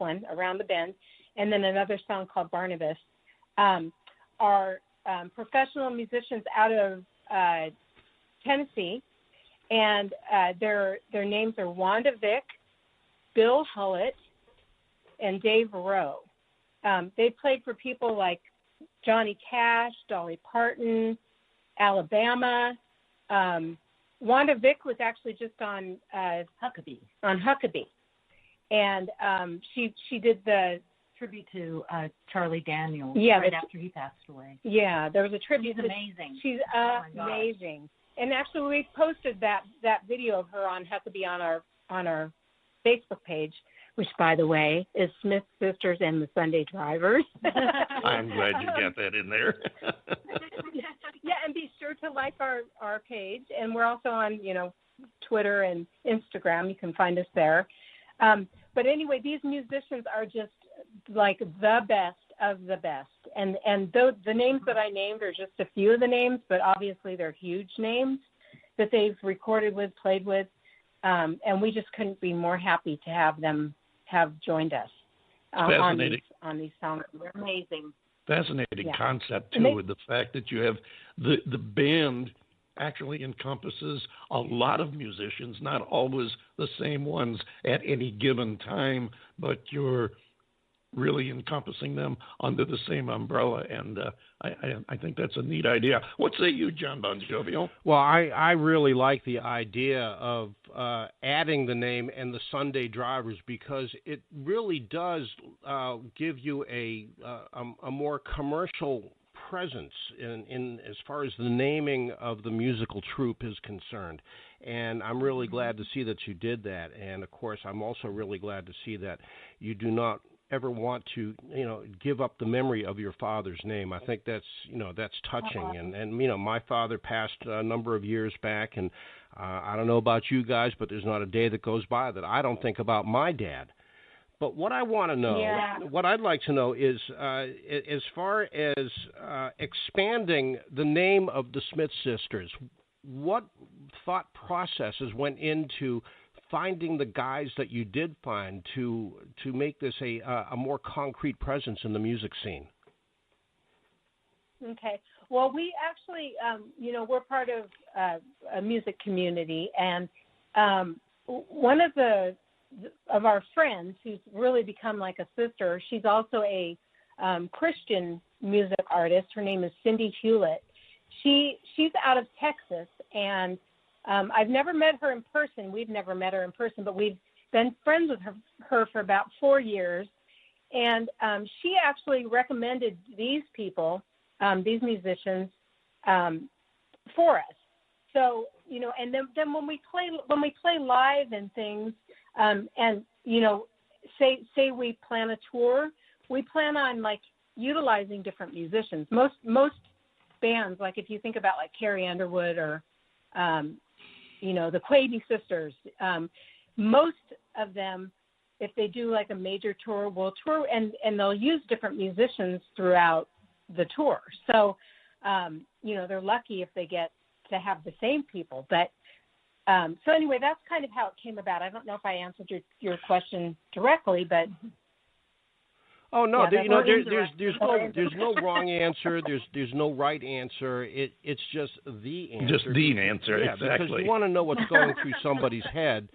one, Around the Bend, and then another song called Barnabas, are professional musicians out of Tennessee, and their names are Wanda Vick, Bill Hullett, and Dave Rowe. They played for people like Johnny Cash, Dolly Parton, Alabama. Wanda Vick was actually just on Huckabee. And she did the tribute to Charlie Daniels after he passed away. Yeah, there was a tribute. She's amazing. She's amazing. And actually, we posted that video of her on Huckabee on our Facebook page, which, by the way, is Smith Sisters and the Sunday Drivers. I'm glad you got that in there. Yeah, and be sure to like our page. And we're also on, Twitter and Instagram. You can find us there. But anyway, these musicians are just like the best of the best. And the names that I named are just a few of the names, but obviously they're huge names that they've recorded with, played with. And we just couldn't be more happy to have them have joined us on these songs. They're amazing. Fascinating concept, too, with the fact that you have the band actually encompasses a lot of musicians, not always the same ones at any given time, but you're really encompassing them under the same umbrella, and I think that's a neat idea. What say you, John Bon Jovial? Well, I really like the idea of adding the name and the Sunday Drivers, because it really does give you a more commercial presence in as far as the naming of the musical troupe is concerned. And I'm really glad to see that you did that. And, of course, I'm also really glad to see that you do not ever want to, give up the memory of your father's name. I think that's touching. And my father passed a number of years back, and I don't know about you guys, but there's not a day that goes by that I don't think about my dad. But what I want to know, what I'd like to know is, as far as expanding the name of the Smith Sisters, what thought processes went into finding the guys that you did find to make this a more concrete presence in the music scene? Okay. Well, we actually, we're part of a music community, and one of our friends who's really become like a sister, she's also a Christian music artist. Her name is Cindy Hewlett. She's out of Texas, and I've never met her in person. We've never met her in person, but we've been friends with her for about 4 years. And she actually recommended these people, these musicians, for us. So, and then when we play live and things, and say we plan a tour, we plan on like utilizing different musicians. Most bands, like if you think about like Carrie Underwood or the Quavey sisters, most of them, if they do like a major tour, will tour and they'll use different musicians throughout the tour. So, they're lucky if they get to have the same people. But so anyway, that's kind of how it came about. I don't know if I answered your question directly, but. Oh no, there's no wrong answer. There's no right answer. It's just the answer. Just the answer, exactly. Because you want to know what's going through somebody's head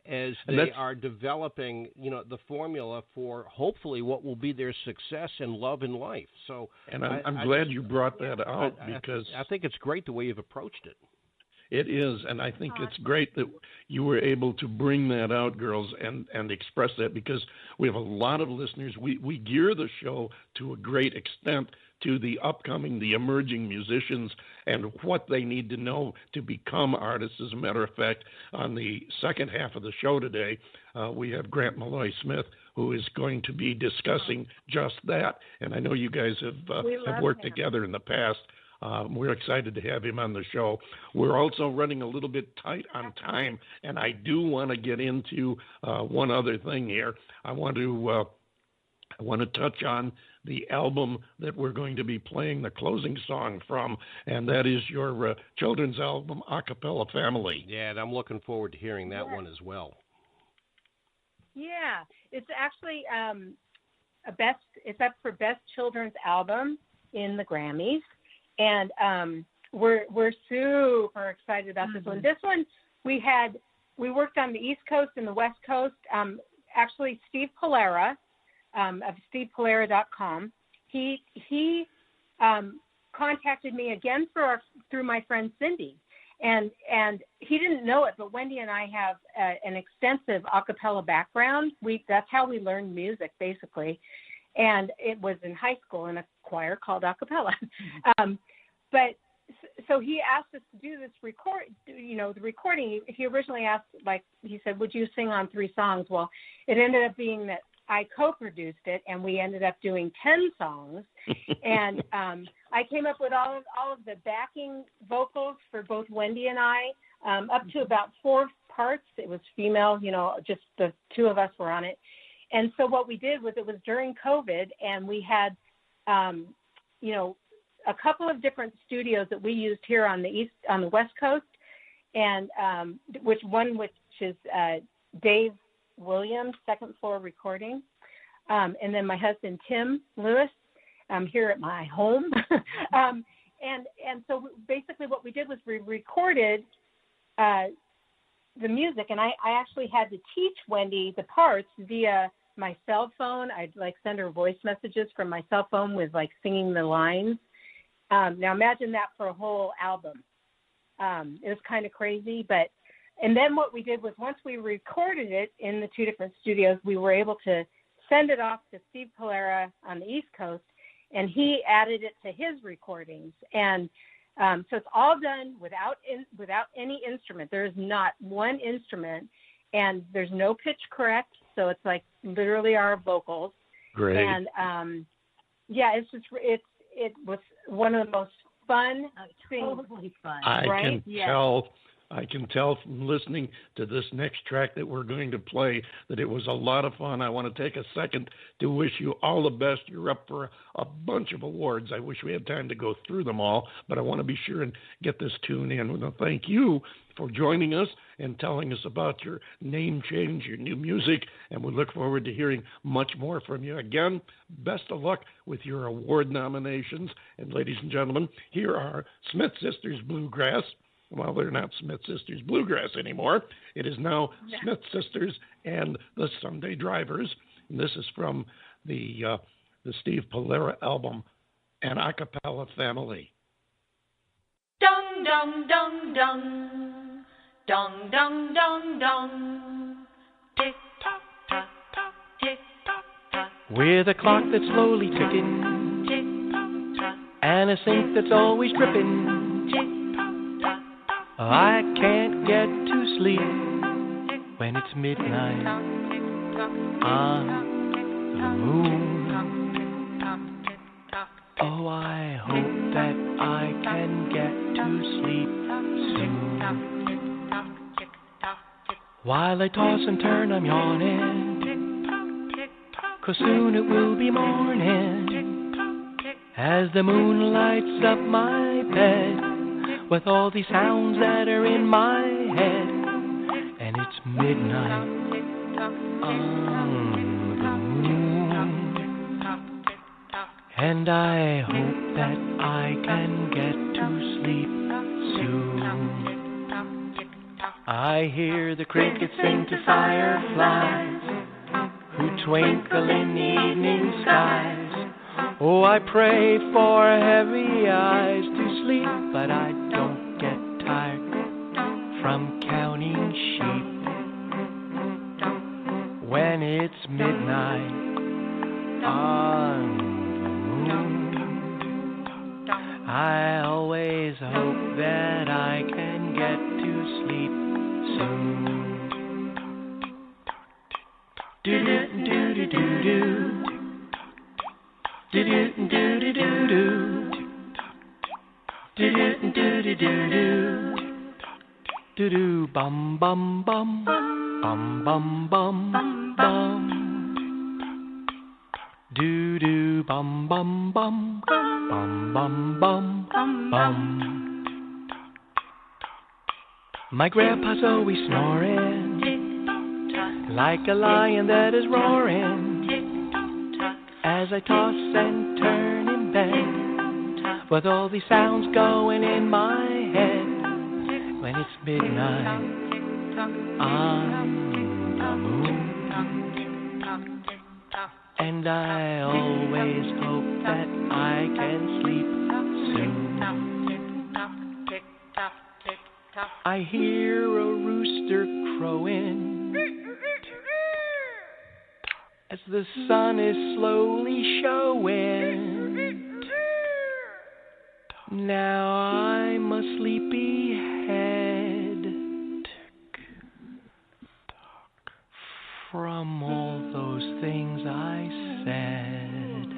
as they are developing, the formula for hopefully what will be their success and love in life. So, and I'm glad you brought that out because I think it's great the way you've approached it. It is, and I think it's great that you were able to bring that out, girls, and express that, because we have a lot of listeners. We gear the show to a great extent to the emerging musicians and what they need to know to become artists. As a matter of fact, on the second half of the show today, we have Grant Maloy Smith, who is going to be discussing just that. And I know you guys have worked together in the past. We're excited to have him on the show. We're also running a little bit tight on time, and I do want to get into one other thing here. I want to touch on the album that we're going to be playing the closing song from, and that is your children's album, A Cappella Family. Yeah, and I'm looking forward to hearing that one as well. Yeah, it's actually it's up for Best Children's Album in the Grammys, and we're super excited about this one. This one we worked on the East Coast and the West Coast. Actually, Steve Polera of StevePolera.com. He contacted me again through my friend Cindy, and he didn't know it, but Wendy and I have an extensive a cappella background. That's how we learned music, basically, and it was in high school in a choir called a cappella. But so he asked us to do this the recording. He originally asked, he said, would you sing on 3 songs? Well, it ended up being that I co-produced it, and we ended up doing 10 songs. And I came up with all of the backing vocals for both Wendy and I, up to about 4 parts. It was female, just the 2 of us were on it. And so what we did was, it was during COVID, and we had, a couple of different studios that we used here on the West Coast, and which is Dave Williams, Second Floor Recording, and then my husband Tim Lewis here at my home, and so basically what we did was we recorded the music, and I actually had to teach Wendy the parts via my cell phone. I'd send her voice messages from my cell phone with singing the lines. Now imagine that for a whole album. It was kind of crazy, and then what we did was, once we recorded it in the 2 different studios, we were able to send it off to Steve Polera on the East Coast, and he added it to his recordings. And so it's all done without any instrument. There is not one instrument, and there's no pitch correct, so it's literally our vocals. Great. And it was one of the most fun things. Totally fun. I can tell from listening to this next track that we're going to play that it was a lot of fun. I want to take a second to wish you all the best. You're up for a bunch of awards. I wish we had time to go through them all, but I want to be sure and get this tune in. I want to thank you for joining us and telling us about your name change, your new music, and we look forward to hearing much more from you. Again, best of luck with your award nominations. And ladies and gentlemen, here are Smith Sisters Bluegrass. Well, they're not Smith Sisters Bluegrass anymore. It is now Smith Sisters and the Sunday Drivers. And this is from the Steve Polera album, An A Cappella Family. Dong, dong, dong, dong. Dong, dong, dong, dong. Tick, tock, tock, tock, tick, tock, tock. With a clock that's slowly ticking, Tick, tock, tock. and a sink that's always dripping, Tick, tock, tock. I can't get to sleep when it's midnight on the moon. Oh, I hope that I can get to sleep soon. While I toss and turn, I'm yawning, 'cause soon it will be morning, as the moon lights up my bed with all these sounds that are in my head, and it's midnight on the moon, and I hope that I can get to sleep soon. I hear the crickets sing to fireflies who twinkle in the evening skies. Oh, I pray for heavy eyes to sleep, but I don't get tired from counting sheep. When it's midnight on the moon, I always hope that I can get to sleep soon. Do-do-do-do-do-do. Do-do-do-do-do-do. Do-do-do-do-do-do. Do-do bum bum bum bum bum bum bum. Do-do bum bum bum bum bum bum bum. My grandpa's always snoring like a lion that is roaring, as I toss and turn in bed, with all these sounds going in my head. When it's midnight on the moon, and I always hope that I can sleep soon. I hear a rooster crowing as the sun is slowly showing. Now I'm a sleepyhead from all those things I said.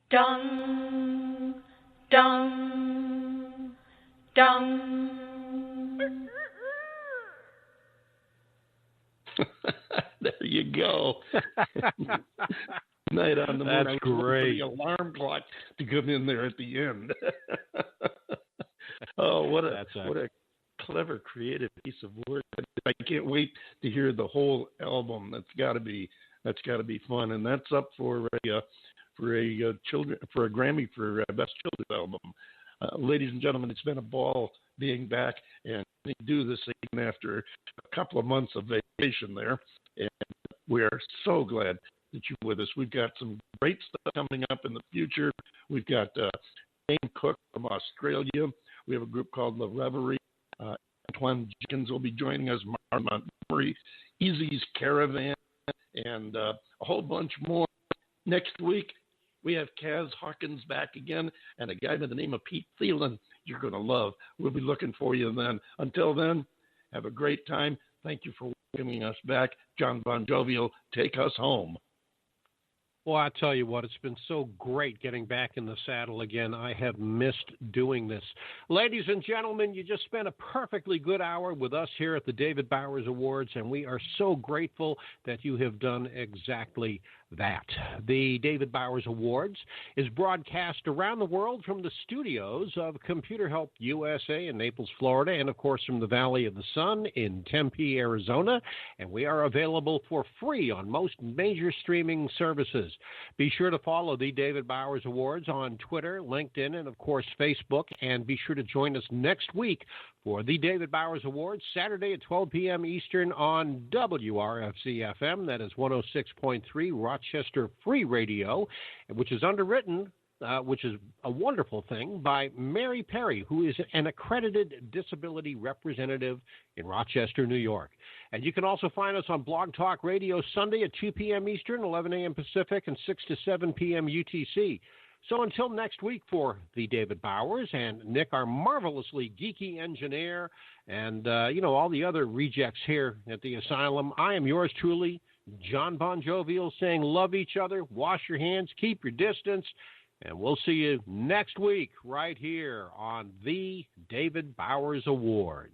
Dun, dun, dun. There you go. Night on the moon. That's great. The alarm clock to come in there at the end. Oh, what a clever, creative piece of work! I can't wait to hear the whole album. That's got to be fun, and that's up for a Grammy for Best Children's Album. Ladies and gentlemen, it's been a ball being back and do this again after a couple of months of vacation there, and we are so glad that you're with us. We've got some great stuff coming up in the future. We've got Dane Cook from Australia. We have a group called La Reverie. Antoine Jenkins will be joining us. Martin Montgomery, Easy's Caravan, and a whole bunch more. Next week, we have Kaz Hawkins back again, and a guy by the name of Pete Thielen you're going to love. We'll be looking for you then. Until then, have a great time. Thank you for welcoming us back. John Bon Jovial, take us home. Well, I tell you what, it's been so great getting back in the saddle again. I have missed doing this. Ladies and gentlemen, you just spent a perfectly good hour with us here at the David Bowers Awards, and we are so grateful that you have done exactly that. The David Bowers Awards is broadcast around the world from the studios of Computer Help USA in Naples, Florida, and, of course, from the Valley of the Sun in Tempe, Arizona. And we are available for free on most major streaming services. Be sure to follow the David Bowers Awards on Twitter, LinkedIn, and, of course, Facebook. And be sure to join us next week for the David Bowers Awards, Saturday at 12 p.m. Eastern on WRFC-FM. That is 106.3 Rochester Free Radio, which is underwritten, which is a wonderful thing, by Mary Perry, who is an accredited disability representative in Rochester, New York. And you can also find us on Blog Talk Radio Sunday at 2 p.m. Eastern, 11 a.m. Pacific, and 6 to 7 p.m. UTC. So until next week for the David Bowers and Nick, our marvelously geeky engineer, and, all the other rejects here at the asylum, I am yours truly, John Bon Jovial, saying love each other, wash your hands, keep your distance, and we'll see you next week right here on the David Bowers Awards.